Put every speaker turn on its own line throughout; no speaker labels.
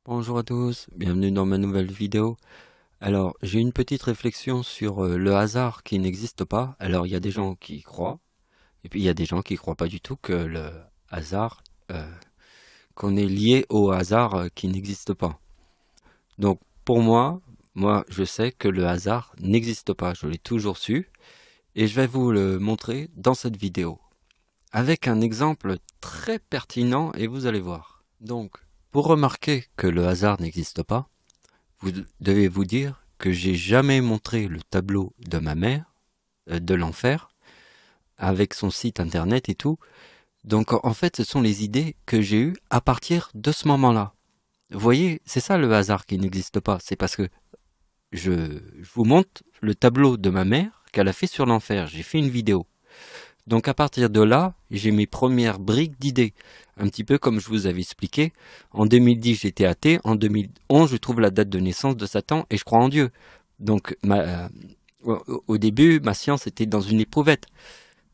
Bonjour à tous, bienvenue dans ma nouvelle vidéo. Alors, j'ai une petite réflexion sur le hasard qui n'existe pas. Alors, il y a des gens qui y croient, et puis il y a des gens qui ne croient pas du tout que le hasard, qu'on est lié au hasard qui n'existe pas. Donc, pour moi, je sais que le hasard n'existe pas, je l'ai toujours su, et je vais vous le montrer dans cette vidéo. Avec un exemple très pertinent, et vous allez voir. Donc, pour remarquer que le hasard n'existe pas, vous devez vous dire que j'ai jamais montré le tableau de ma mère, de l'enfer, avec son site internet et tout. Donc en fait, ce sont les idées que j'ai eues à partir de ce moment-là. Vous voyez, c'est ça le hasard qui n'existe pas. C'est parce que je vous montre le tableau de ma mère qu'elle a fait sur l'enfer. J'ai fait une vidéo. Donc à partir de là, j'ai mes premières briques d'idées. Un petit peu comme je vous avais expliqué. En 2010, j'étais athée. En 2011, je trouve la date de naissance de Satan et je crois en Dieu. Donc au début, ma science était dans une éprouvette.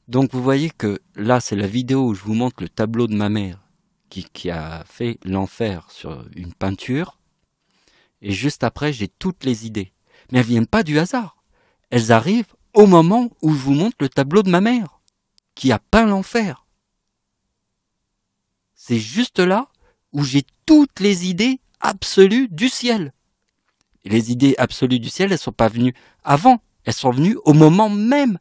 Donc vous voyez que là, c'est la vidéo où je vous montre le tableau de ma mère qui a fait l'enfer sur une peinture. Et juste après, j'ai toutes les idées. Mais elles viennent pas du hasard. Elles arrivent au moment où je vous montre le tableau de ma mère qui a peint l'enfer. C'est juste là où j'ai toutes les idées absolues du ciel. Et les idées absolues du ciel, elles sont pas venues avant, elles sont venues au moment même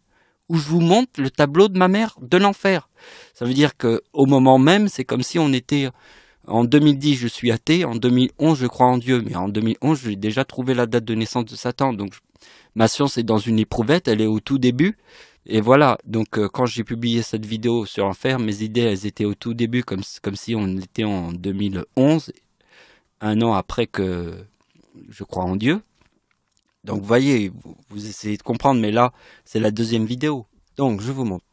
où je vous montre le tableau de ma mère de l'enfer. Ça veut dire que au moment même, c'est comme si on était en 2010, je suis athée, en 2011, je crois en Dieu, mais en 2011, j'ai déjà trouvé la date de naissance de Satan. Donc ma science est dans une éprouvette, elle est au tout début. Et voilà, donc quand j'ai publié cette vidéo sur l'enfer, mes idées, elles étaient au tout début, comme si on était en 2011, un an après que je crois en Dieu. Donc vous voyez, vous essayez de comprendre, mais là, c'est la deuxième vidéo. Donc je vous montre.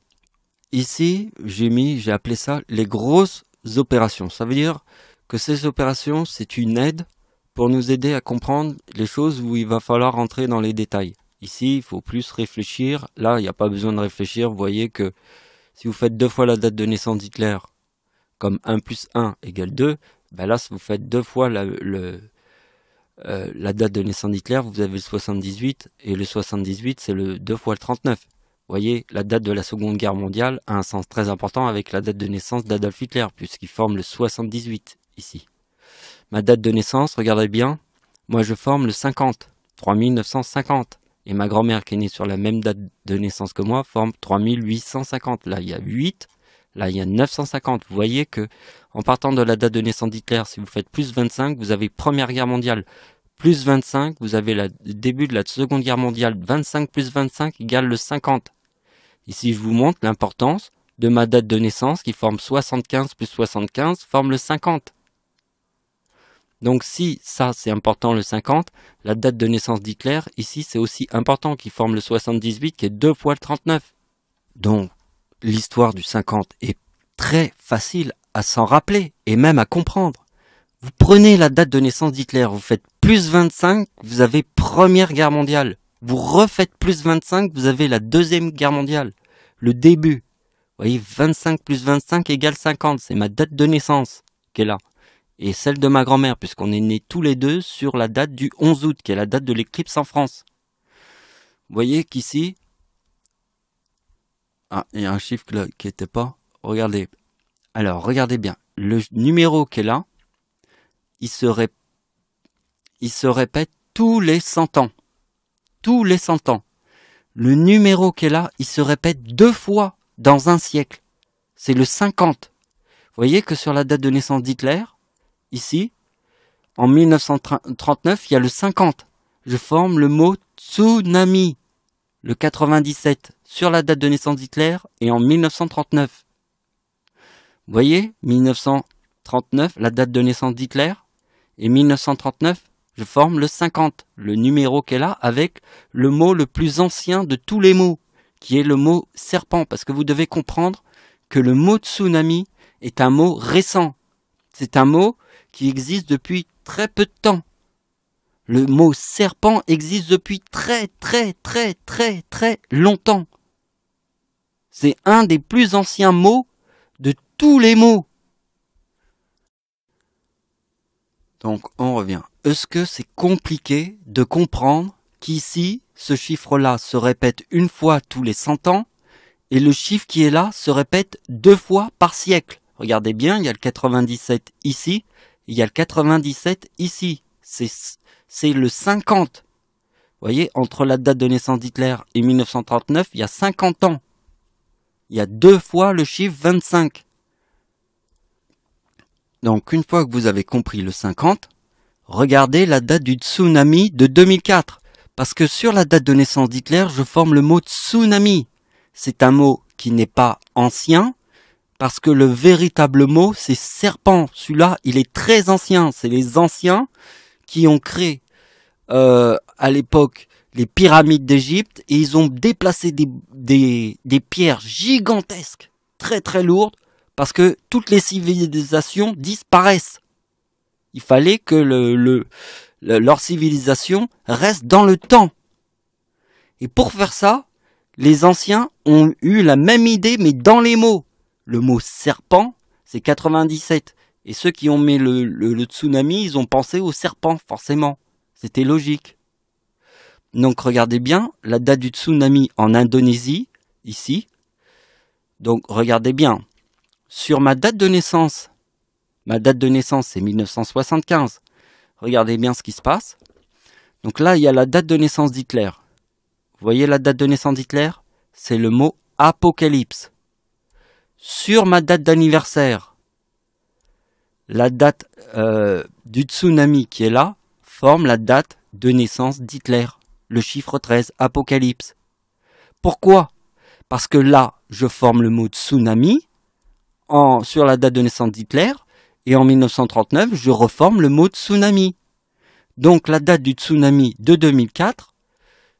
Ici, j'ai appelé ça les grosses opérations. Ça veut dire que ces opérations, c'est une aide pour nous aider à comprendre les choses où il va falloir rentrer dans les détails. Ici, il faut plus réfléchir. Là, il n'y a pas besoin de réfléchir. Vous voyez que si vous faites deux fois la date de naissance d'Hitler, comme 1 plus 1 égale 2, ben là, si vous faites deux fois la date de naissance d'Hitler, vous avez le 78, et le 78, c'est le 2 fois le 39. Vous voyez, la date de la Seconde Guerre mondiale a un sens très important avec la date de naissance d'Adolf Hitler, puisqu'il forme le 78 ici. Ma date de naissance, regardez bien, moi je forme le 50, 3950. Et ma grand-mère qui est née sur la même date de naissance que moi forme 3850. Là il y a 8, là il y a 950. Vous voyez que en partant de la date de naissance d'Hitler, si vous faites plus 25, vous avez Première Guerre mondiale. Plus 25, vous avez le début de la Seconde Guerre mondiale. 25 plus 25 égale le 50. Ici je vous montre l'importance de ma date de naissance qui forme 75 plus 75 forme le 50. Donc si ça c'est important le 50, la date de naissance d'Hitler, ici c'est aussi important qui forme le 78 qui est 2 fois le 39. Donc l'histoire du 50 est très facile à s'en rappeler et même à comprendre. Vous prenez la date de naissance d'Hitler, vous faites plus 25, vous avez Première Guerre mondiale. Vous refaites plus 25, vous avez la Deuxième Guerre mondiale. Le début. Vous voyez, 25 plus 25 égale 50, c'est ma date de naissance qui est là. Et celle de ma grand-mère, puisqu'on est nés tous les deux sur la date du 11 août, qui est la date de l'éclipse en France. Vous voyez qu'ici... Ah, il y a un chiffre là, qui n'était pas... Regardez. Alors, regardez bien. Le numéro qui est là, il se répète tous les 100 ans. Tous les 100 ans. Le numéro qui est là, il se répète 2 fois dans un siècle. C'est le 50. Vous voyez que sur la date de naissance d'Hitler, ici, en 1939, il y a le 50. Je forme le mot tsunami, le 97, sur la date de naissance d'Hitler et en 1939. Vous voyez, 1939, la date de naissance d'Hitler, et 1939, je forme le 50, le numéro qui est là, avec le mot le plus ancien de tous les mots, qui est le mot serpent, parce que vous devez comprendre que le mot tsunami est un mot récent. C'est un mot qui existe depuis très peu de temps. Le mot serpent existe depuis très longtemps. C'est un des plus anciens mots de tous les mots. Donc on revient. Est-ce que c'est compliqué de comprendre qu'ici, ce chiffre-là se répète une fois tous les 100 ans et le chiffre qui est là se répète 2 fois par siècle? Regardez bien, il y a le 97 ici, il y a le 97 ici. C'est le 50. Vous voyez, entre la date de naissance d'Hitler et 1939, il y a 50 ans. Il y a 2 fois le chiffre 25. Donc, une fois que vous avez compris le 50, regardez la date du tsunami de 2004. Parce que sur la date de naissance d'Hitler, je forme le mot tsunami. C'est un mot qui n'est pas ancien, parce que le véritable mot, c'est serpent. Celui-là, il est très ancien. C'est les anciens qui ont créé à l'époque les pyramides d'Égypte et ils ont déplacé des pierres gigantesques, très très lourdes, parce que toutes les civilisations disparaissent. Il fallait que leur civilisation reste dans le temps. Et pour faire ça, les anciens ont eu la même idée, mais dans les mots. Le mot serpent, c'est 97. Et ceux qui ont mis le tsunami, ils ont pensé au serpent, forcément. C'était logique. Donc regardez bien la date du tsunami en Indonésie, ici. Donc regardez bien. Sur ma date de naissance c'est 1975. Regardez bien ce qui se passe. Donc là, il y a la date de naissance d'Hitler. Vous voyez la date de naissance d'Hitler? C'est le mot apocalypse. Sur ma date d'anniversaire, la date du tsunami qui est là forme la date de naissance d'Hitler, le chiffre 13, apocalypse. Pourquoi? Parce que là, je forme le mot tsunami sur la date de naissance d'Hitler, et en 1939, je reforme le mot tsunami. Donc la date du tsunami de 2004,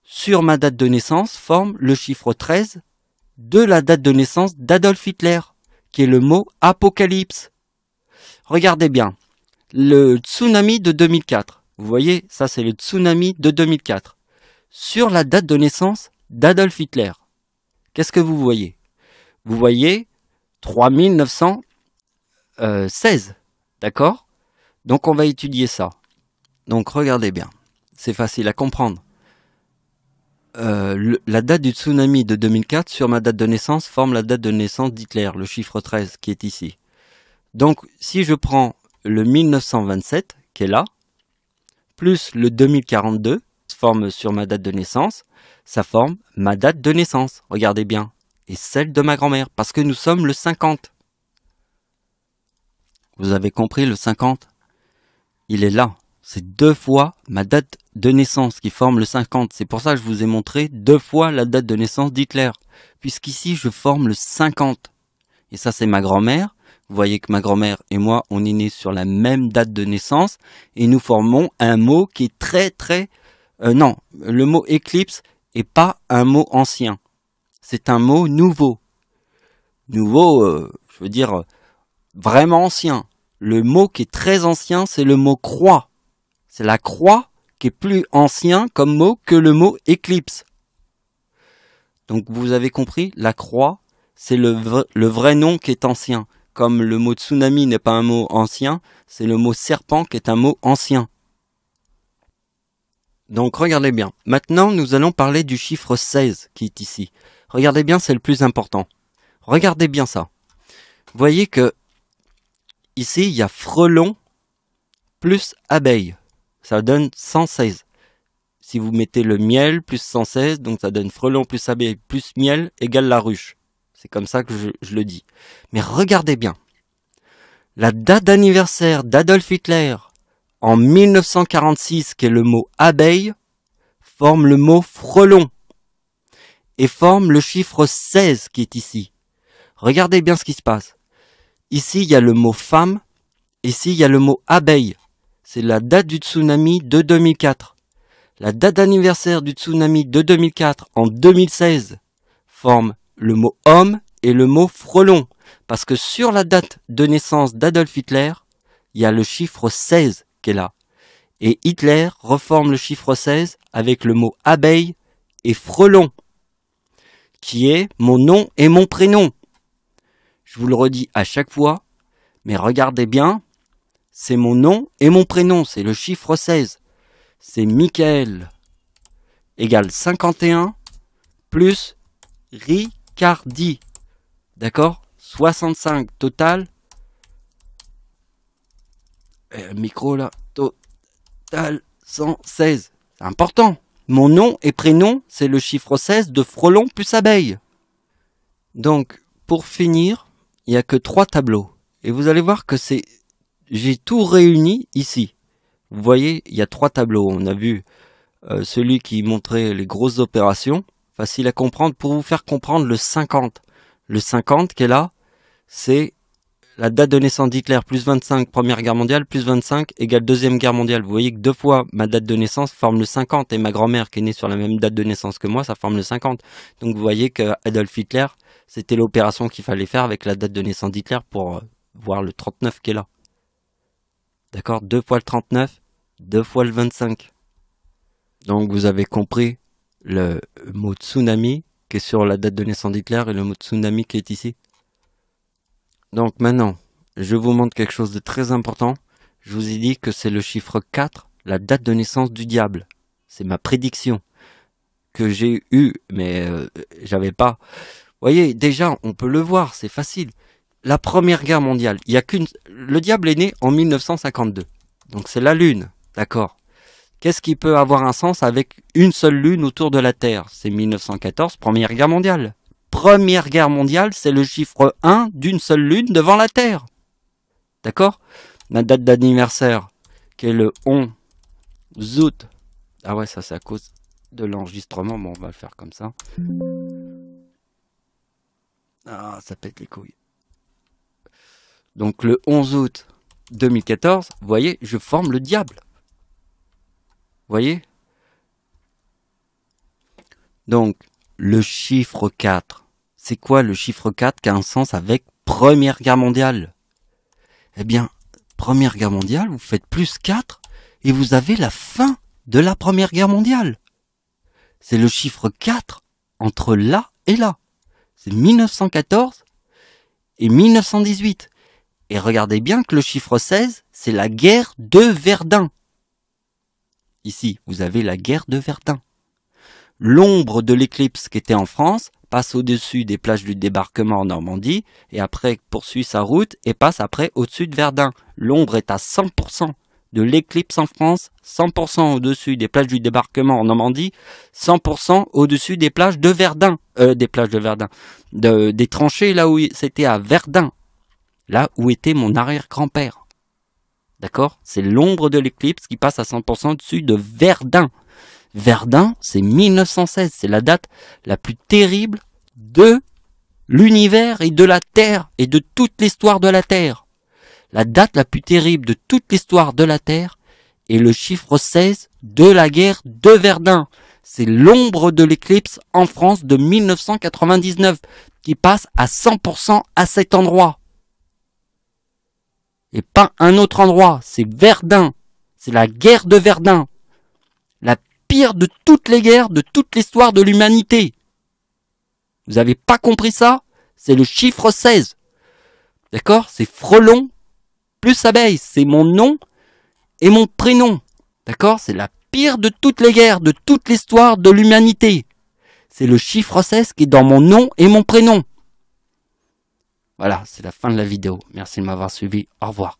sur ma date de naissance, forme le chiffre 13 de la date de naissance d'Adolf Hitler, qui est le mot apocalypse. Regardez bien, le tsunami de 2004. Vous voyez, ça c'est le tsunami de 2004. Sur la date de naissance d'Adolf Hitler, qu'est-ce que vous voyez? Vous voyez 3916, d'accord? Donc on va étudier ça. Donc regardez bien, c'est facile à comprendre. La date du tsunami de 2004 sur ma date de naissance forme la date de naissance d'Hitler, le chiffre 13 qui est ici. Donc si je prends le 1927 qui est là, plus le 2042, forme sur ma date de naissance, ça forme ma date de naissance, regardez bien, et celle de ma grand-mère, parce que nous sommes le 50. Vous avez compris le 50? Il est là. C'est 2 fois ma date de naissance qui forme le 50. C'est pour ça que je vous ai montré 2 fois la date de naissance d'Hitler. Puisqu'ici, je forme le 50. Et ça, c'est ma grand-mère. Vous voyez que ma grand-mère et moi, on est nés sur la même date de naissance. Et nous formons un mot qui est très, très... non, le mot éclipse est pas un mot ancien. C'est un mot nouveau. Nouveau, je veux dire, vraiment ancien. Le mot qui est très ancien, c'est le mot croix. C'est la croix qui est plus ancien comme mot que le mot éclipse. Donc vous avez compris, la croix, c'est le vrai nom qui est ancien. Comme le mot tsunami n'est pas un mot ancien, c'est le mot serpent qui est un mot ancien. Donc regardez bien. Maintenant, nous allons parler du chiffre 16 qui est ici. Regardez bien, c'est le plus important. Regardez bien ça. Vous voyez que ici, il y a frelon plus abeille. Ça donne 116. Si vous mettez le miel plus 116, donc ça donne frelon plus abeille plus miel égale la ruche. C'est comme ça que je le dis. Mais regardez bien. La date d'anniversaire d'Adolf Hitler en 1946, qui est le mot abeille, forme le mot frelon et forme le chiffre 16 qui est ici. Regardez bien ce qui se passe. Ici, il y a le mot femme. Ici, il y a le mot abeille. C'est la date du tsunami de 2004. La date d'anniversaire du tsunami de 2004 en 2016 forme le mot homme et le mot frelon. Parce que sur la date de naissance d'Adolf Hitler, il y a le chiffre 16 qui est là. Et Hitler reforme le chiffre 16 avec le mot abeille et frelon, qui est mon nom et mon prénom. Je vous le redis à chaque fois, mais regardez bien, c'est mon nom et mon prénom, c'est le chiffre 16. C'est Michael égale 51 plus Ricardi. D'accord? 65 total. Micro là. Total 116. C'est important. Mon nom et prénom, c'est le chiffre 16 de frelon plus abeille. Donc, pour finir, il n'y a que 3 tableaux. Et vous allez voir que j'ai tout réuni ici. Vous voyez, il y a 3 tableaux. On a vu celui qui montrait les grosses opérations. Facile à comprendre pour vous faire comprendre le 50. Le 50 qui est là, c'est la date de naissance d'Hitler plus 25, Première Guerre mondiale, plus 25 égale Deuxième Guerre mondiale. Vous voyez que 2 fois ma date de naissance forme le 50 et ma grand-mère qui est née sur la même date de naissance que moi, ça forme le 50. Donc vous voyez que Adolf Hitler, c'était l'opération qu'il fallait faire avec la date de naissance d'Hitler pour voir le 39 qui est là. D'accord? 2 fois le 39, 2 fois le 25. Donc vous avez compris le mot tsunami qui est sur la date de naissance d'Hitler et le mot tsunami qui est ici. Donc maintenant, je vous montre quelque chose de très important. Je vous ai dit que c'est le chiffre 4, la date de naissance du diable. C'est ma prédiction que j'ai eue, mais j'avais pas. Vous voyez, déjà, on peut le voir, c'est facile. La Première Guerre mondiale, il y a le diable est né en 1952. Donc c'est la Lune, d'accord. Qu'est-ce qui peut avoir un sens avec une seule lune autour de la Terre? C'est 1914, Première Guerre mondiale. Première Guerre mondiale, c'est le chiffre 1 d'une seule lune devant la Terre. D'accord? Ma date d'anniversaire, qui est le 11 août. Ah ouais, ça c'est à cause de l'enregistrement. Bon, on va le faire comme ça. Ah, ça pète les couilles. Donc le 11 août 2014, vous voyez, je forme le diable. Vous voyez? Donc, le chiffre 4. C'est quoi le chiffre 4 qui a un sens avec Première Guerre mondiale? Eh bien, Première Guerre mondiale, vous faites plus 4 et vous avez la fin de la Première Guerre mondiale. C'est le chiffre 4 entre là et là. C'est 1914 et 1918. Et regardez bien que le chiffre 16, c'est la guerre de Verdun. Ici, vous avez la guerre de Verdun. L'ombre de l'éclipse qui était en France passe au-dessus des plages du débarquement en Normandie et après poursuit sa route et passe après au-dessus de Verdun. L'ombre est à 100% de l'éclipse en France, 100% au-dessus des plages du débarquement en Normandie, 100% au-dessus des plages de Verdun. Des tranchées là où c'était à Verdun. Là où était mon arrière-grand-père. D'accord? C'est l'ombre de l'éclipse qui passe à 100% au-dessus de Verdun. Verdun, c'est 1916. C'est la date la plus terrible de l'univers et de la Terre et de toute l'histoire de la Terre. La date la plus terrible de toute l'histoire de la Terre est le chiffre 16 de la guerre de Verdun. C'est l'ombre de l'éclipse en France de 1999 qui passe à 100% à cet endroit. Et pas un autre endroit, c'est Verdun. C'est la guerre de Verdun. La pire de toutes les guerres de toute l'histoire de l'humanité. Vous avez pas compris ça? C'est le chiffre 16. D'accord? C'est frelon plus abeille. C'est mon nom et mon prénom. D'accord? C'est la pire de toutes les guerres de toute l'histoire de l'humanité. C'est le chiffre 16 qui est dans mon nom et mon prénom. Voilà, c'est la fin de la vidéo. Merci de m'avoir suivi. Au revoir.